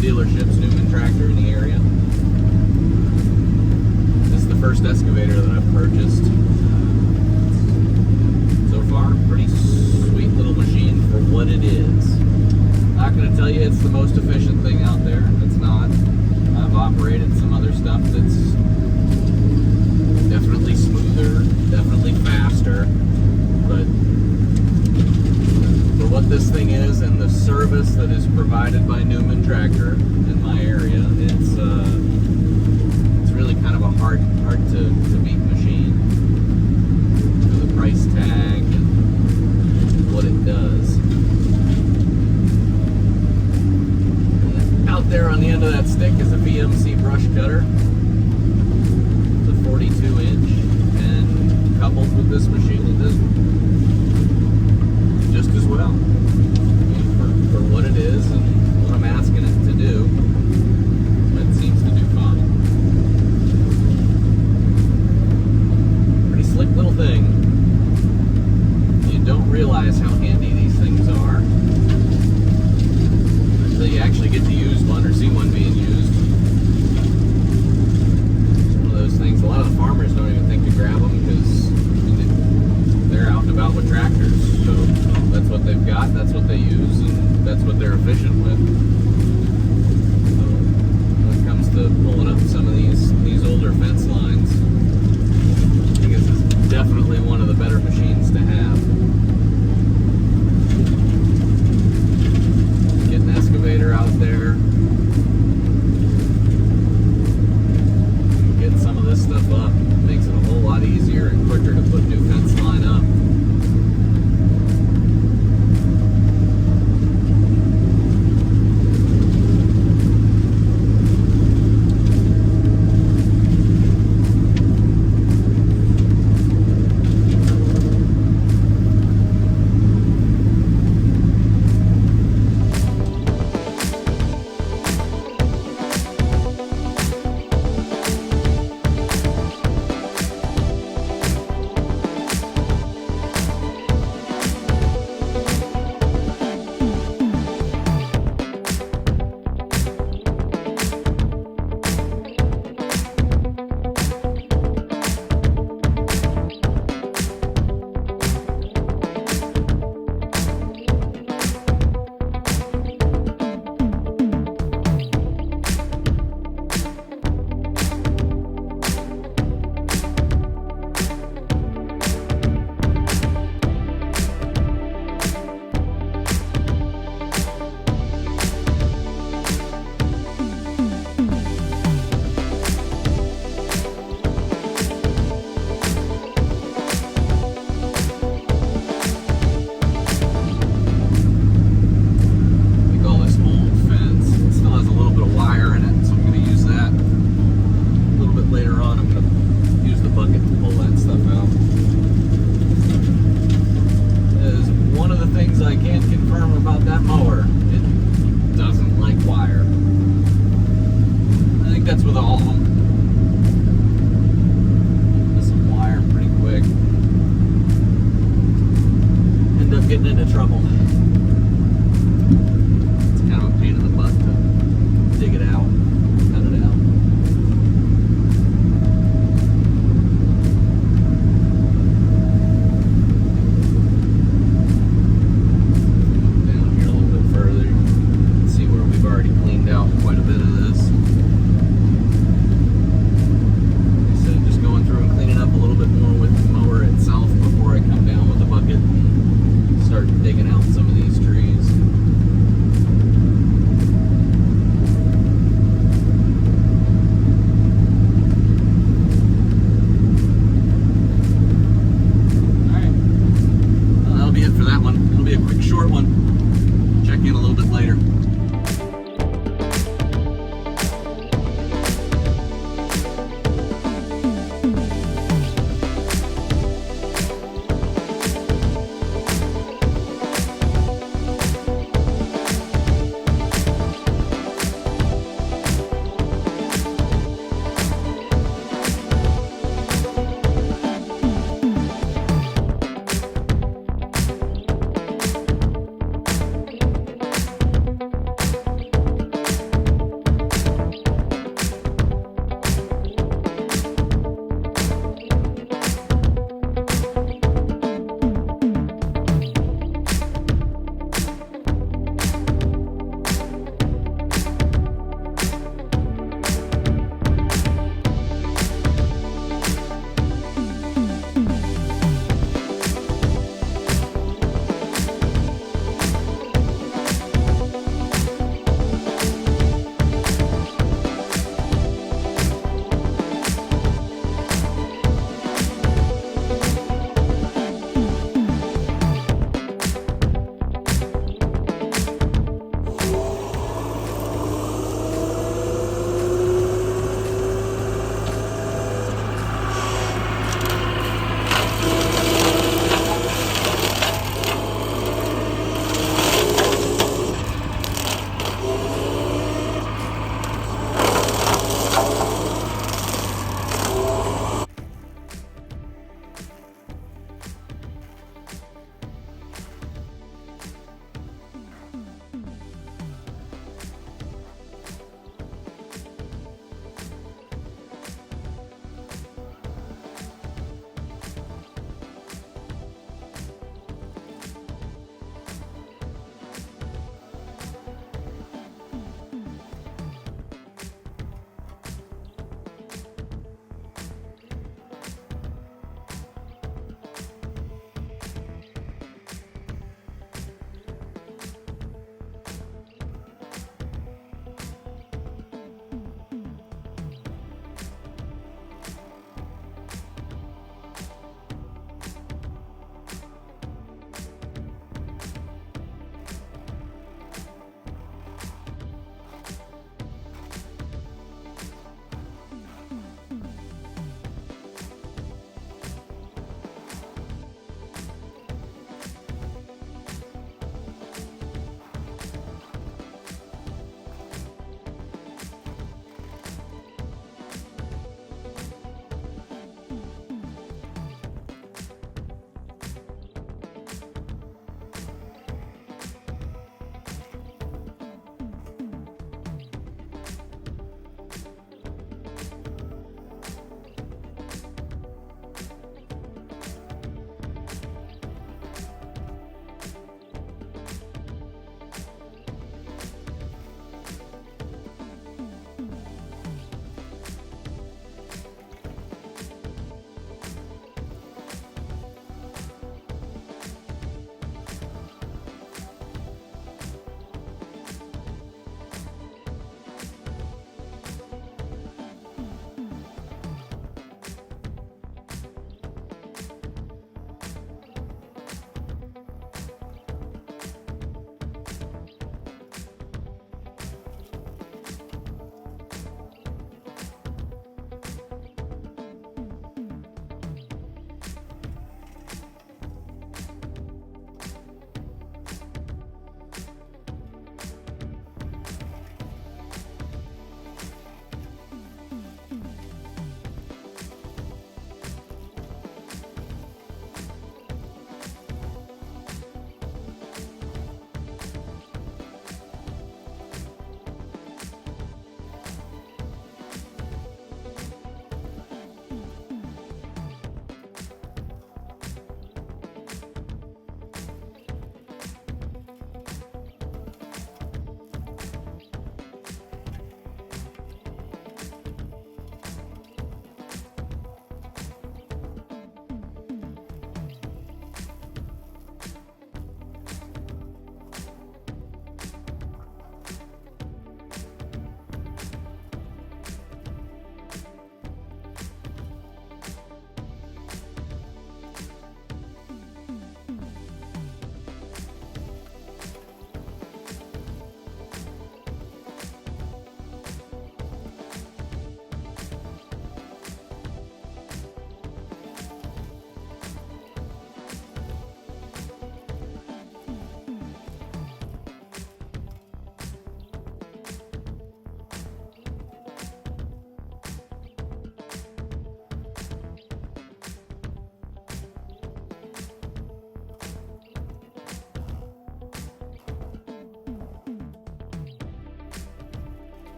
dealerships, Newman Tractor in the area. This is the first excavator that I've purchased. So far, pretty sweet little machine for what it is. Not going to tell you it's the most efficient thing out there. It's not. I've operated some other stuff that's definitely smoother, definitely faster, but for what this thing is and the service that is provided by Newman Tractor in my area, it's really kind of a hard to beat machine. The price tag and what it does. Out there on the end of that stick is a VMC brush cutter. It's a 42-inch, and coupled with this machine, it does just as well. I mean, for what it is and what I'm asking it to do, it seems to do fine. Pretty slick little thing. You don't realize how handy these things are until you actually get to use one or see one being used. It's one of those things, a lot of the farmers don't even think to grab them because they're out and about with tractors. So that's what they've got, that's what they use, and that's what they're efficient with.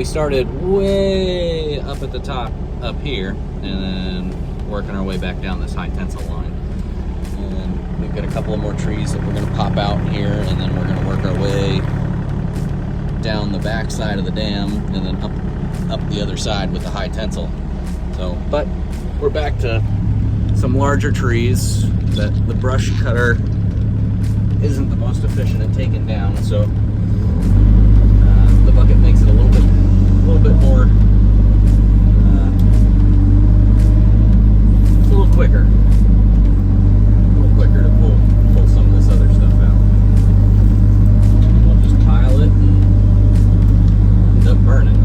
we started way up at the top up here, and then working our way back down this high tensile line. And we've got a couple of more trees that we're going to pop out here, and then we're going to work our way down the back side of the dam, and then up the other side with the high tensile. So, but we're back to some larger trees that the brush cutter isn't the most efficient at taking down, so the bucket makes it a little bit more, it's a little quicker to pull some of this other stuff out. We'll just pile it and end up burning.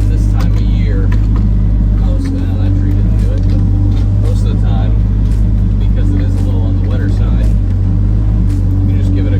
This time of year, that tree didn't do it, but most of the time, because it is a little on the wetter side, you just give it a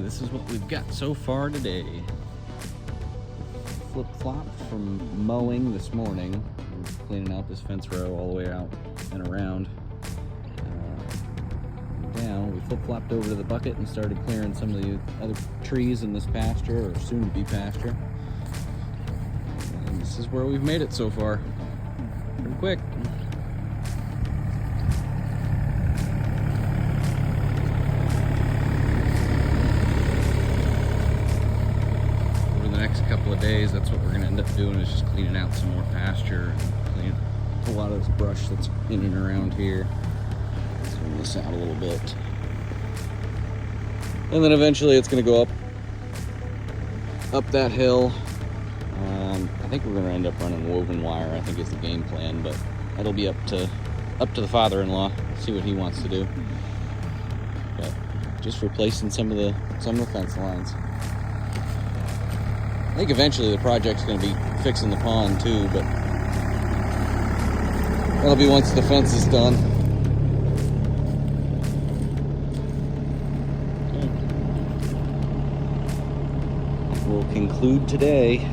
this is what we've got so far today. Flip-flop from mowing this morning. We're cleaning out this fence row all the way out and around. Down, we flip-flopped over to the bucket and started clearing some of the other trees in this pasture, or soon-to-be pasture. And this is where we've made it so far. Pretty quick. Couple of days, that's what we're going to end up doing, is just cleaning out some more pasture, clean a lot of this brush that's in and around here, clean this out a little bit, and then eventually it's going to go up that hill. I think we're going to end up running woven wire, I think is the game plan, but that'll be up to the father-in-law, see what he wants to do. But just replacing some of the fence lines. I think eventually the project's going to be fixing the pond too, but that'll be once the fence is done. Okay. We'll conclude today.